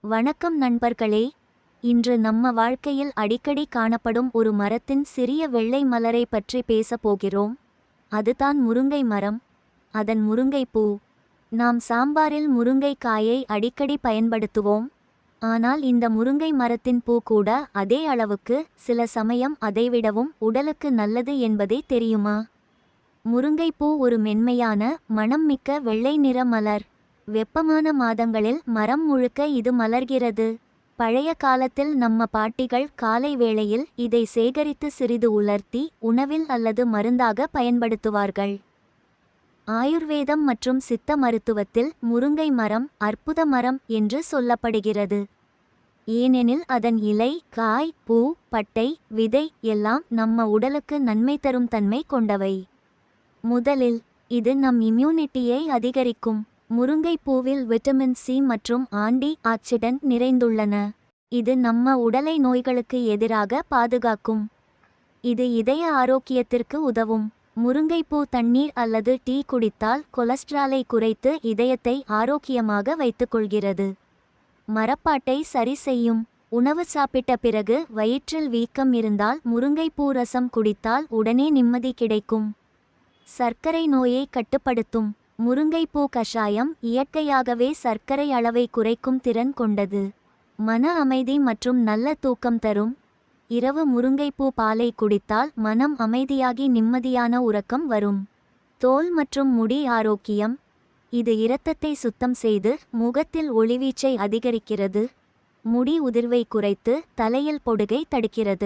வணக்கம் நண்பர்களே. இன்று நம்ம வாழ்க்கையில் அடிக்கடி காணப்படும் ஒரு மரத்தின் சிறிய வெள்ளை மலரை பற்றி பேசப் போகிறோம். அதுதான் முருங்கை மரம். அதன் முருங்கை பூ. நாம் சாம்பாரில் முருங்கை காயை அடிக்கடி பயன்படுத்துவோம். ஆனால் இந்த முருங்கை மரத்தின் பூ கூட அதே அளவுக்கு, சில சமயம் அதைவிடவும் உடலுக்கு நல்லது என்பதே தெரியுமா? முருங்கைப்பூ ஒரு மென்மையான, மணம் மிக்க வெள்ளை நிற மலர். வெப்பமான மாதங்களில் மரம் முழுக்க இது மலர்கிறது. பழைய காலத்தில் நம்ம பாட்டிகள் காலை வேளையில் இதை சேகரித்து சிறிது உலர்த்தி உணவில் அல்லது மருந்தாக பயன்படுத்துவார்கள். ஆயுர்வேதம் மற்றும் சித்த மருத்துவத்தில் முருங்கை மரம் அற்புத மரம் என்று சொல்லப்படுகிறது. ஏனெனில் அதன் இலை, காய், பூ, பட்டை, விதை எல்லாம் நம்ம உடலுக்கு நன்மை தரும் தன்மை கொண்டவை. முதலில், இது நம் இம்யூனிட்டியை அதிகரிக்கும். முருங்கை பூவில் விட்டமின் சி மற்றும் ஆன்டி ஆக்சிடென்ட் நிறைந்துள்ளன. இது நம்ம உடலை நோய்களுக்கு எதிராக பாதுகாக்கும். இது இதய ஆரோக்கியத்திற்கு உதவும். முருங்கைப்பூ தண்ணீர் அல்லது டீ குடித்தால் கொலஸ்ட்ராலை குறைத்து இதயத்தை ஆரோக்கியமாக வைத்துக்கொள்கிறது. மரப்பாட்டை சரி செய்யும். உணவு சாப்பிட்ட பிறகு வயிற்றில் வீக்கம் இருந்தால் முருங்கைப்பூ ரசம் குடித்தால் உடனே நிம்மதி கிடைக்கும். சர்க்கரை நோயை கட்டுப்படுத்தும். முருங்கைப்பூ கஷாயம் இயற்கையாகவே சர்க்கரை அளவை குறைக்கும் திறன் கொண்டது. மன அமைதி மற்றும் நல்ல தூக்கம் தரும். இரவு முருங்கைப்பூ பாலை குடித்தால் மனம் அமைதியாகி நிம்மதியான உறக்கம் வரும். தோல் மற்றும் முடி ஆரோக்கியம். இது இரத்தத்தை சுத்தம் செய்து முகத்தில் ஒளிவீச்சை அதிகரிக்கிறது. முடி உதிர்வை குறைத்து தலையில் பொடுகை தடுக்கிறது.